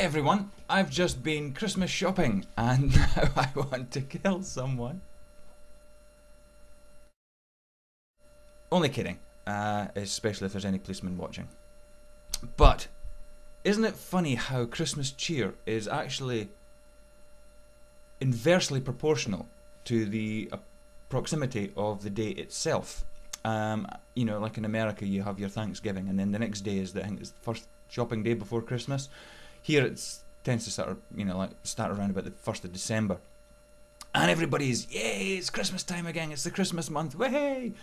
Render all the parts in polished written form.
everyone, I've just been Christmas shopping and now I want to kill someone. Only kidding, especially if there's any policemen watching. But isn't it funny how Christmas cheer is actually inversely proportional to the proximity of the day itself? You know, like in America you have your Thanksgiving and then the next day is I think it's the first shopping day before Christmas. Here it tends to start around about the 1st of December. And everybody's, yay, it's Christmas time again, it's the Christmas month, way!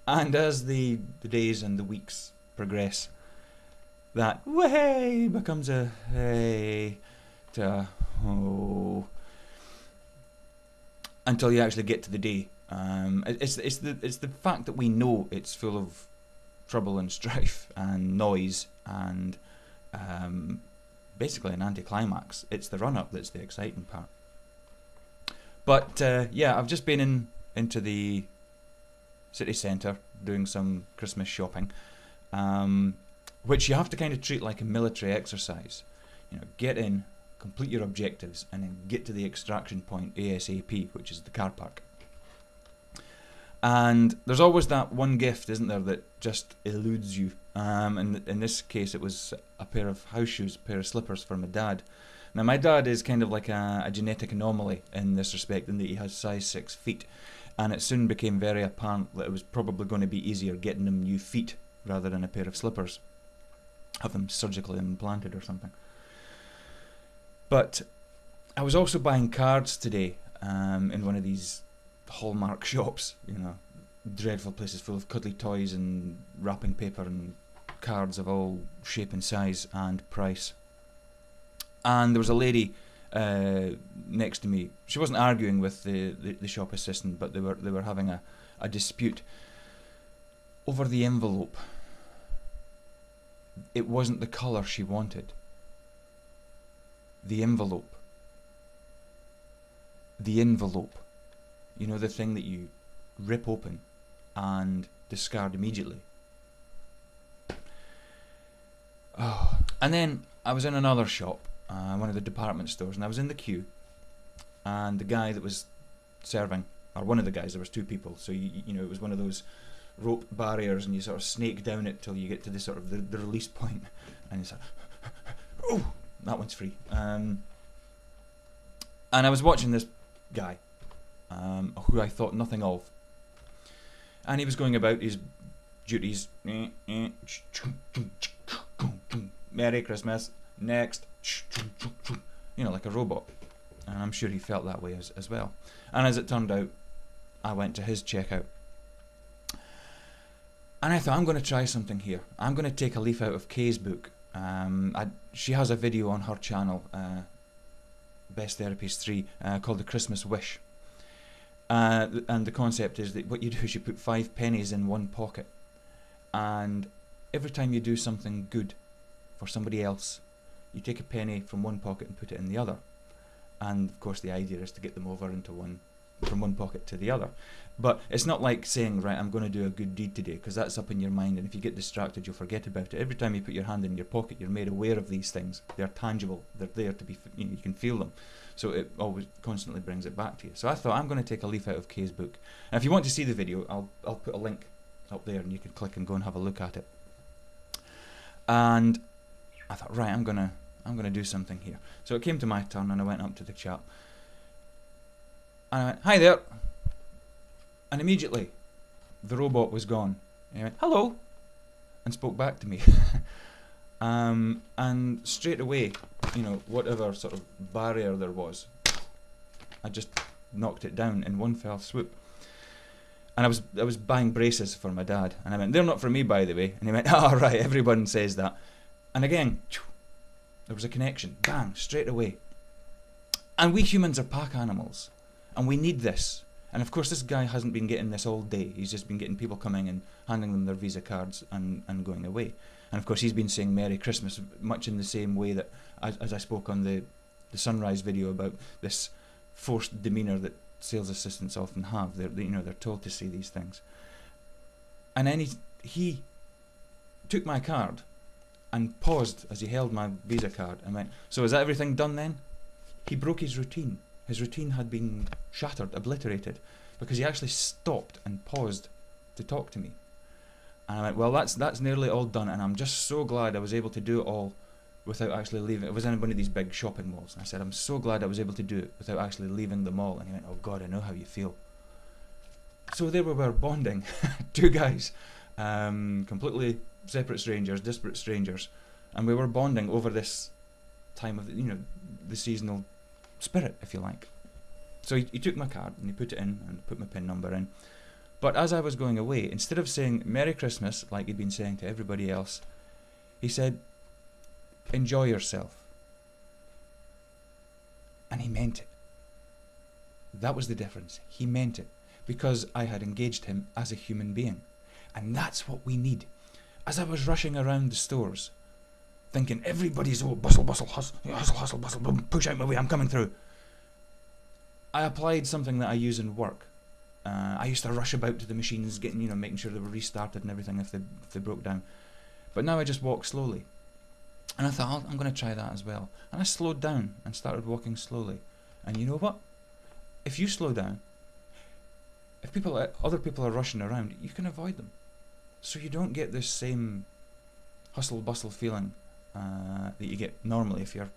And as the days and the weeks progress, that way becomes a hey to a ho, until you actually get to the day. It's the fact that we know it's full of trouble and strife and noise and basically an anticlimax. It's the run-up that's the exciting part. But yeah, I've just been into the city centre doing some Christmas shopping, which you have to kind of treat like a military exercise. You know, get in, complete your objectives, and then get to the extraction point ASAP, which is the car park. And there's always that one gift, isn't there, that just eludes you. And in this case, it was a pair of house shoes, a pair of slippers for my dad. Now, my dad is kind of like a genetic anomaly in this respect, in that he has size 6 feet. And it soon became very apparent that it was probably going to be easier getting him new feet rather than a pair of slippers. Have them surgically implanted or something. But I was also buying cards today in one of these Hallmark shops, you know, dreadful places full of cuddly toys and wrapping paper and cards of all shape and size and price. And there was a lady next to me. She wasn't arguing with the shop assistant, but they were having a dispute over the envelope. It wasn't the colour she wanted. The envelope. The envelope. You know, the thing that you rip open and discard immediately. Oh. And then I was in another shop, one of the department stores, and I was in the queue, and the guy that was serving, or one of the guys, there was two people, so you know, it was one of those rope barriers, and you sort of snake down it till you get to the sort of the release point, and you sort of, oh, that one's free. And I was watching this guy, who I thought nothing of, and he was going about his duties. Merry Christmas, next, you know, like a robot. And I'm sure he felt that way as well. And as it turned out, I went to his checkout. And I thought, I'm going to try something here. I'm going to take a leaf out of Kaye's book. She has a video on her channel, Best Therapies 3, called The Christmas Wish. And the concept is that what you do is you put 5 pennies in one pocket. And every time you do something good for somebody else, you take a penny from one pocket and put it in the other. And of course the idea is to get them over into from one pocket to the other. But it's not like saying, right, I'm going to do a good deed today, because that's up in your mind, and if you get distracted you'll forget about it. Every time you put your hand in your pocket, you're made aware of these things. They're tangible, they're there to be, you know, you can feel them. So it always constantly brings it back to you. So I thought, I'm going to take a leaf out of Kaye's book. And if you want to see the video, I'll put a link up there and you can click and go and have a look at it. And I thought, right, I'm gonna do something here. So it came to my turn and I went up to the chap. And I went, hi there. And immediately the robot was gone. And he went, hello, and spoke back to me. And straight away, you know, whatever sort of barrier there was, I just knocked it down in one fell swoop. And I was buying braces for my dad, and I went, they're not for me, by the way. And he went, oh right, everyone says that. And again, there was a connection, bang, straight away. And we humans are pack animals, and we need this. And of course this guy hasn't been getting this all day. He's just been getting people coming and handing them their Visa cards and going away. And of course he's been saying Merry Christmas much in the same way that, as I spoke on the Sunrise video about this forced demeanour that sales assistants often have. They're told to say these things. And then he took my card and paused as he held my Visa card and went, "So is that everything done then?" He broke his routine. His routine had been shattered, obliterated, because he actually stopped and paused to talk to me. And I went, "Well, that's nearly all done, and I'm just so glad I was able to do it all without actually leaving." It was in one of these big shopping malls. And I said, "I'm so glad I was able to do it without actually leaving the mall." And he went, "Oh God, I know how you feel." So there we were, bonding. Two guys, completely separate strangers, disparate strangers, and we were bonding over this time of the seasonal spirit, if you like. So he took my card and he put it in and put my PIN number in. But as I was going away, instead of saying Merry Christmas like he'd been saying to everybody else, he said, "Enjoy yourself." And he meant it. That was the difference. He meant it, because I had engaged him as a human being. And that's what we need. As I was rushing around the stores, thinking everybody's, "Oh, bustle, bustle, hustle, hustle, hustle, bustle, boom, push out my way, I'm coming through," I applied something that I use in work. I used to rush about to the machines, making sure they were restarted and everything if they broke down. But now I just walk slowly. And I thought, I'm going to try that as well. And I slowed down and started walking slowly. And you know what? If you slow down, if other people are rushing around, you can avoid them. So you don't get this same hustle bustle feeling that you get normally if you're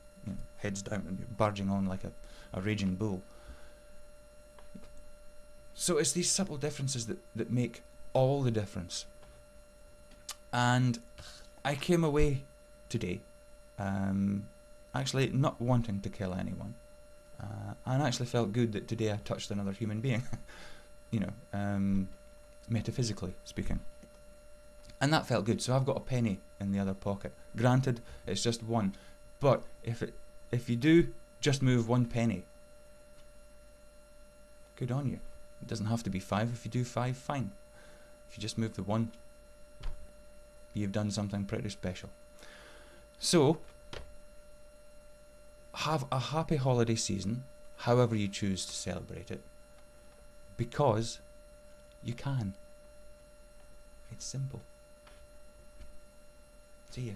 heads down and you're barging on like a raging bull. So it's these subtle differences that make all the difference. And I came away today actually not wanting to kill anyone. And actually felt good that today I touched another human being, metaphysically speaking. And that felt good. So I've got a penny in the other pocket. Granted, it's just one. But if you do just move one penny, good on you. It doesn't have to be 5. If you do 5, fine. If you just move the 1, you've done something pretty special. So, have a happy holiday season, however you choose to celebrate it, because you can. It's simple. See ya.